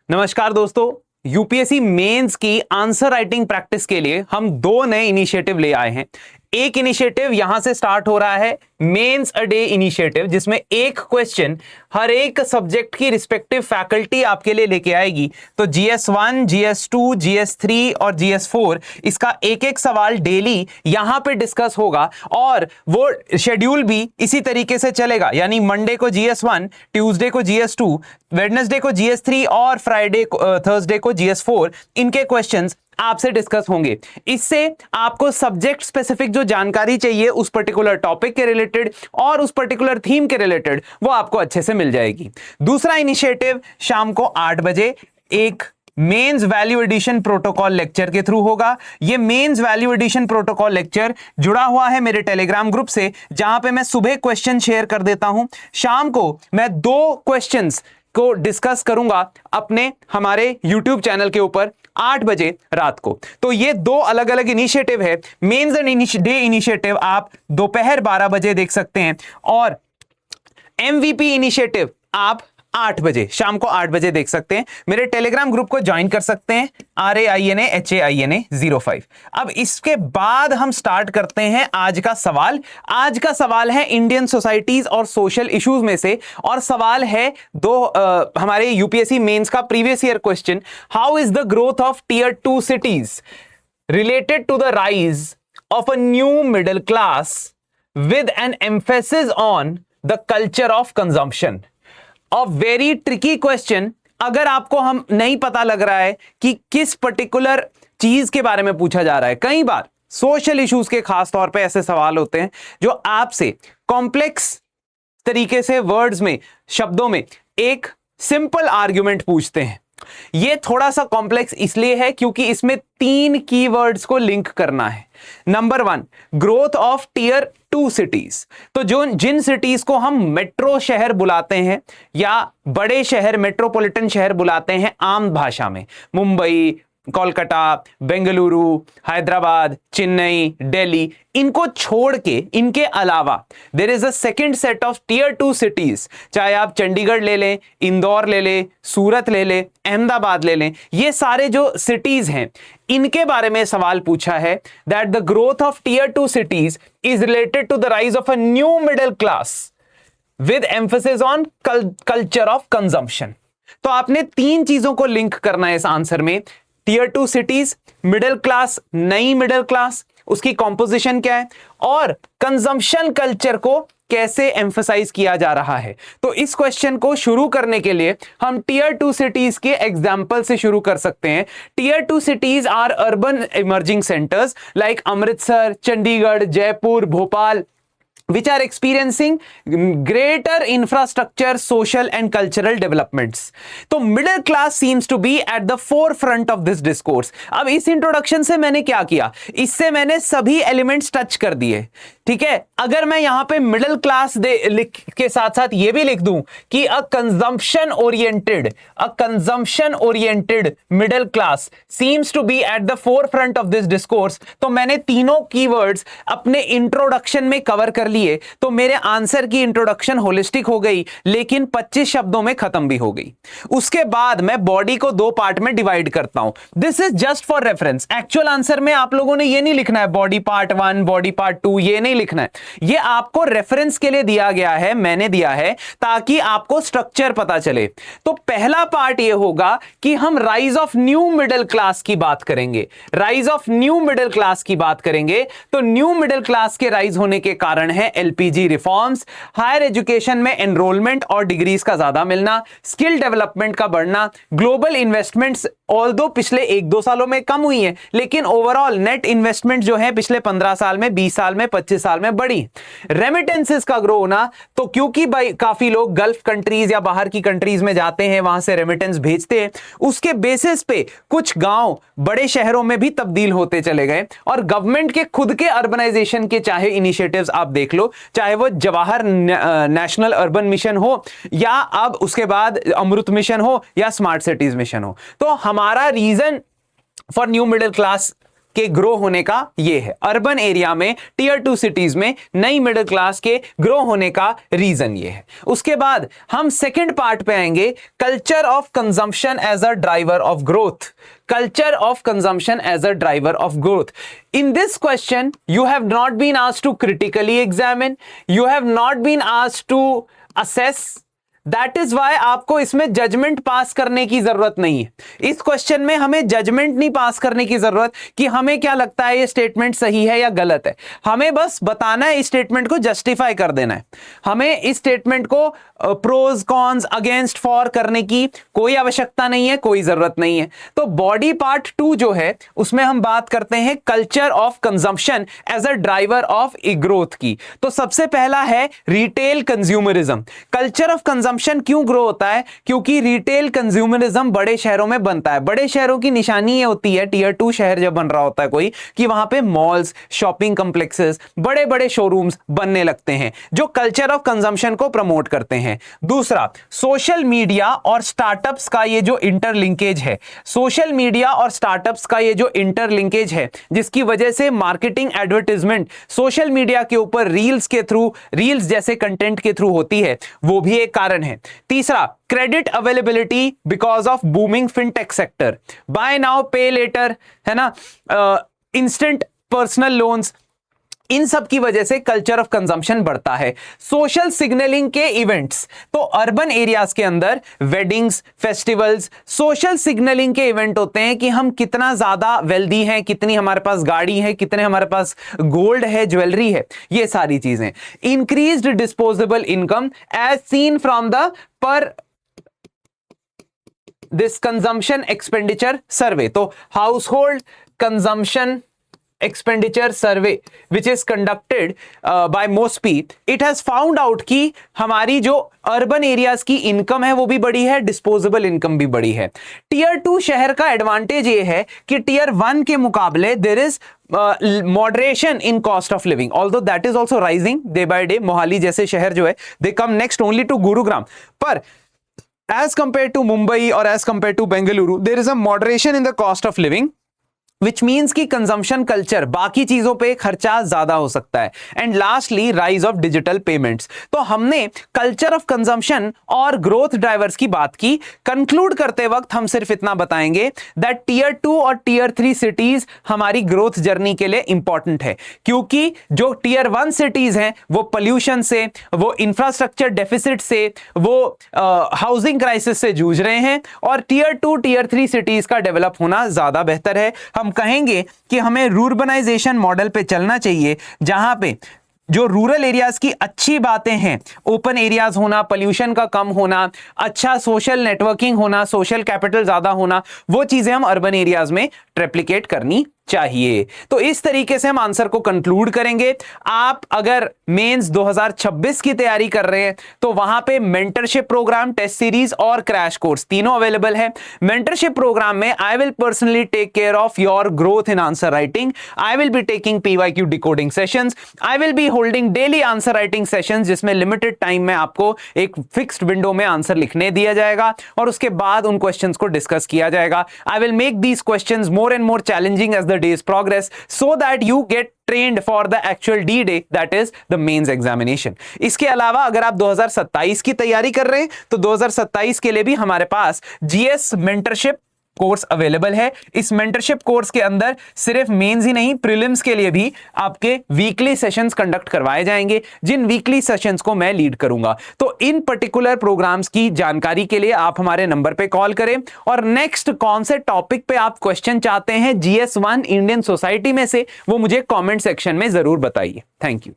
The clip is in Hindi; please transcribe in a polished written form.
नमस्कार दोस्तों, यूपीएससी मेंस की आंसर राइटिंग प्रैक्टिस के लिए हम दो नए इनिशिएटिव ले आए हैं। एक इनिशिएटिव यहां से स्टार्ट हो रहा है, मेंस अ डे इनिशिएटिव, जिसमें एक क्वेश्चन हर एक सब्जेक्ट की रिस्पेक्टिव फैकल्टी आपके लिए लेके आएगी। तो GS1, GS2, GS3 और GS4 इसका एक एक सवाल डेली यहां पे डिस्कस होगा और वो शेड्यूल भी इसी तरीके से चलेगा, यानी मंडे को GS1, ट्यूसडे को GS2, वेडनेसडे को GS3 और फ्राइडे थर्सडे को GS4 इनके क्वेश्चंस आपसे डिस्कस होंगे। इससे आपको सब्जेक्ट स्पेसिफिक जो जानकारी चाहिए उस पर्टिकुलर टॉपिक के रिलेटेड और उस पर्टिकुलर थीम के रिलेटेड वो आपको अच्छे से मिल जाएगी। दूसरा इनिशिएटिव शाम को 8 बजे एक mains value addition protocol lecture के थ्रू होगा। ये mains value addition protocol lecture जुड़ा हुआ है मेरे टेलीग्राम ग्रुप से, जहां पे मैं सुबह क्वेश्चन शेयर कर देता हूं, शाम को मैं 2 क्वेश्चंस को डिस्कस करूंगा अपने हमारे YouTube चैनल के ऊपर 8 बजे रात को। तो ये 2 अलग अलग इनिशिएटिव है। मेंस डे इनिशिएटिव आप दोपहर 12 बजे देख सकते हैं और MVP इनिशिएटिव आप 8 बजे, शाम को 8 बजे देख सकते हैं। मेरे टेलीग्राम ग्रुप को ज्वाइन कर सकते हैं, RAINAHAINA05। अब इसके बाद हम स्टार्ट करते हैं आज का सवाल। आज का सवाल है इंडियन सोसाइटीज और सोशल इश्यूज में से, और सवाल है हमारे यूपीएससी मेंस का previous year question, how is the growth of tier 2 cities related to the rise of a new middle class with an emphasis on the culture of consumption. A very tricky question. अगर आपको हम नहीं पता लग रहा है कि किस पर्टिकुलर चीज के बारे में पूछा जा रहा है, कई बार सोशल इश्यूज के खास तौर पे ऐसे सवाल होते हैं जो आपसे कॉम्प्लेक्स तरीके से वर्ड्स में, शब्दों में एक सिंपल आर्ग्यूमेंट पूछते हैं। ये थोड़ा सा कॉम्प्लेक्स इसलिए है क्योंकि इसमें 3 कीवर्ड्स को लिंक करना है। Number 1, growth of tier 2 cities. तो जिन सिटीज को हम मेट्रो शहर बुलाते हैं या बड़े शहर, मेट्रोपॉलिटन शहर बुलाते हैं आम भाषा में, मुंबई, कोलकाता, बेंगलुरु, हैदराबाद, चेन्नई, दिल्ली, इनको छोड़ के, इनके अलावा there is a second set of tier 2 cities. चाहे आप चंडीगढ़ ले लें, इंदौर ले लें, सूरत ले लें, अहमदाबाद ले लें, ये सारे जो सिटीज हैं इनके बारे में सवाल पूछा है that the growth of tier 2 cities is related to the rise of a new middle class with emphasis on culture of consumption. तो आपने 3 चीजों को लिंक करना है इस आंसर में। टियर 2 सिटीज, मिडिल क्लास, नई मिडिल क्लास, उसकी कॉम्पोजिशन क्या है, और कंजम्पशन कल्चर को कैसे एम्फसाइज किया जा रहा है। तो इस क्वेश्चन को शुरू करने के लिए हम टियर 2 सिटीज के एग्जाम्पल से शुरू कर सकते हैं। Tier 2 cities are urban emerging centres like Amritsar, Chandigarh, Jaipur, Bhopal, which are experiencing greater infrastructure, social and cultural developments. तो middle class seems to be at the forefront of this discourse. अब इस इंट्रोडक्शन से मैंने क्या किया, इससे मैंने सभी एलिमेंट्स टच कर दिए, ठीक है। अगर मैं यहां पे मिडिल क्लास लिख के साथ साथ ये भी लिख दूं कि a consumption oriented middle class seems to be at the forefront of this discourse, तो मैंने तीनों कीवर्ड्स अपने इंट्रोडक्शन में कवर कर लिए। तो मेरे आंसर की इंट्रोडक्शन होलिस्टिक हो गई, लेकिन 25 शब्दों में खत्म भी हो गई। उसके बाद मैं बॉडी को 2 पार्ट में डिवाइड करता हूं। This is just for reference. Actual answer में आप लोगों ने ये नहीं लिखना है बॉडी पार्ट 1, बॉडी पार्ट 2, ये नहीं लिखना है। ये आपको रेफरेंस के लिए दिया गया है, मैंने दिया है ताकि आपको स्ट्रक्चर पता चले। तो पहला पार्ट ये होगा कि हम rise of new middle class की बात करेंगे। Rise of new middle class की बात करेंगे तो न्यू मिडिल क्लास के राइज होने के कारण है LPG रिफॉर्म्स, हायर एजुकेशन में एनरोलमेंट और डिग्रीज का ज्यादा मिलना, स्किल डेवलपमेंट का बढ़ना, ग्लोबल इन्वेस्टमेंट्स ऑल्दो पिछले 1-2 सालों में कम हुई है, लेकिन ओवरऑल नेट इन्वेस्टमेंट जो है पिछले 15 साल में, 20 साल में, 25 साल में बढ़ी। रेमिटेंसेस का ग्रो होना, तो क्योंकि भाई काफी लोग गल्फ कंट्रीज या बाहर की कंट्रीज में जाते हैं, वहां से रेमिटेंस भेजते हैं, उसके बेसिस पे कुछ गांव बड़े शहरों में भी तब्दील होते चले गए। और गवर्नमेंट के खुद के अर्बनाइजेशन के चाहे इनिशिएटिव्स आप देख लो, चाहे वो जवाहर नेशनल अर्बन मिशन हो या अब उसके बाद अमृत मिशन हो या स्मार्ट सिटीज मिशन हो, तो हमारा reason for new middle class के ग्रो होने का ये है, अर्बन एरिया में टीयर 2 सिटीज में नई मिडिल क्लास के ग्रो होने का रीजन ये है। उसके बाद हम सेकंड पार्ट पे आएंगे, culture of consumption as a driver of growth. Culture of consumption as a driver of growth. In this question, you have not been asked to critically examine, you have not been asked to assess. That is why आपको इसमें जजमेंट पास करने की जरूरत नहीं है। इस क्वेश्चन में हमें जजमेंट नहीं पास करने की जरूरत कि हमें क्या लगता है ये स्टेटमेंट सही है या गलत है। हमें बस बताना है, इस स्टेटमेंट को जस्टिफाई कर देना है। हमें इस स्टेटमेंट को प्रोज कॉन्स अगेंस्ट फॉर करने की कोई आवश्यकता नहीं है, कोई जरूरत नहीं है। तो बॉडी पार्ट 2 जो है उसमें हम बात करते हैं culture of consumption as a driver of growth की। तो सबसे पहला है retail consumerism. Culture of consumption क्यों ग्रो होता है? क्योंकि रिटेल कंज्यूमरिज्म बड़े शहरों में बनता है। बड़े शहरों की निशानी ये होती है, टीयर 2 शहर जब बन रहा होता है कोई, कि वहां पे मॉल्स, शॉपिंग कॉम्प्लेक्सेस, बड़े बड़े शोरूम्स बनने लगते हैं जो कल्चर ऑफ कंजम्पशन को प्रमोट करते हैं। दूसरा, सोशल मीडिया और स्टार्टअप्स का ये जो इंटरलिंकेज है, सोशल मीडिया और स्टार्टअप्स का ये जो इंटरलिंकेज है, जिसकी वजह से मार्केटिंग एडवर्टाइजमेंट सोशल मीडिया के ऊपर रील्स के थ्रू, रील्स जैसे कंटेंट के थ्रू होती है, वो भी एक कारण है। तीसरा, credit availability because of booming fintech sector, buy now pay later, है ना, इंस्टेंट पर्सनल लोन्स, इन सब की वजह से कल्चर ऑफ कंजम्पशन बढ़ता है। सोशल सिग्नलिंग के इवेंट्स, तो अर्बन एरियाज के अंदर वेडिंग्स, फेस्टिवल्स, सोशल सिग्नलिंग के इवेंट होते हैं कि हम कितना ज्यादा वेल्दी हैं, कितनी हमारे पास गाड़ी है, कितने हमारे पास गोल्ड है, ज्वेलरी है, ये सारी चीजें। Increased disposable income as seen from the per this consumption expenditure survey, तो household consumption expenditure survey which is conducted by MOSPI, it has found out कि हमारी जो अर्बन एरियाज की इनकम है वो भी बढ़ी है, डिस्पोजेबल इनकम भी बढ़ी है। टीयर 2 शहर का एडवांटेज ये है कि टीयर 1 के मुकाबले there is moderation in cost of living, although that is also rising day by day। Mohali जैसे शहर जो है they come next only to Gurugram, पर as compared to Mumbai or as compared to Bengaluru there is a moderation in the cost of living, which means की कंजम्पशन कल्चर, बाकी चीजों पे खर्चा ज्यादा हो सकता है। And lastly, rise of digital payments. तो हमने कल्चर ऑफ कंजम्पशन और ग्रोथ ड्राइवर्स की बात की। कंक्लूड करते वक्त हम सिर्फ इतना बताएंगे दैट टीयर 2 और टीयर 3 सिटीज हमारी ग्रोथ जर्नी के लिए इंपॉर्टेंट है, क्योंकि जो टीयर 1 सिटीज हैं वो पोल्यूशन से, वो इंफ्रास्ट्रक्चर डेफिसिट से, वो हाउसिंग क्राइसिस से जूझ रहे हैं, और टीयर 2 टीयर 3 सिटीज का डेवलप होना ज्यादा बेहतर है। हम कहेंगे कि हमें रूरबनाइजेशन मॉडल पे चलना चाहिए, जहां पे जो रूरल एरियाज की अच्छी बातें हैं, ओपन एरियाज होना, पोल्यूशन का कम होना, अच्छा सोशल नेटवर्किंग होना, सोशल कैपिटल ज्यादा होना, वो चीजें हम अर्बन एरियाज में ट्रेप्लिकेट करनी चाहिए। तो इस तरीके से हम आंसर को कंक्लूड करेंगे। आप अगर मेंस 2026 की तैयारी कर रहे हैं तो वहां पे मेंटरशिप प्रोग्राम, टेस्ट सीरीज और क्रैश कोर्स तीनों अवेलेबल है। मेंटरशिप प्रोग्राम में I will personally take care of your growth in answer writing, I will be taking PYQ decoding sessions, I will be holding daily answer writing sessions, जिसमें लिमिटेड टाइम में आपको एक फिक्स्ड विंडो में आंसर लिखने दिया जाएगा और उसके बाद उन क्वेश्चंस को डिस्कस किया जाएगा। I will make these questions more and more challenging as the days progress, so that you get trained for the actual D-Day, that is the mains examination। इसके अलावा अगर आप 2027 की तैयारी कर रहे हैं तो 2027 के लिए भी हमारे पास GS मेंटरशिप कोर्स अवेलेबल है। इस मेंटरशिप कोर्स के अंदर सिर्फ मेंस ही नहीं, प्रीलिम्स के लिए भी आपके वीकली सेशंस कंडक्ट करवाए जाएंगे, जिन वीकली सेशंस को मैं लीड करूंगा। तो इन पर्टिकुलर प्रोग्राम्स की जानकारी के लिए आप हमारे नंबर पे कॉल करें, और नेक्स्ट कौन से टॉपिक पे आप क्वेश्चन चाहते हैं GS1 इंडियन सोसाइटी में से, वो मुझे कॉमेंट सेक्शन में जरूर बताइए। Thank you.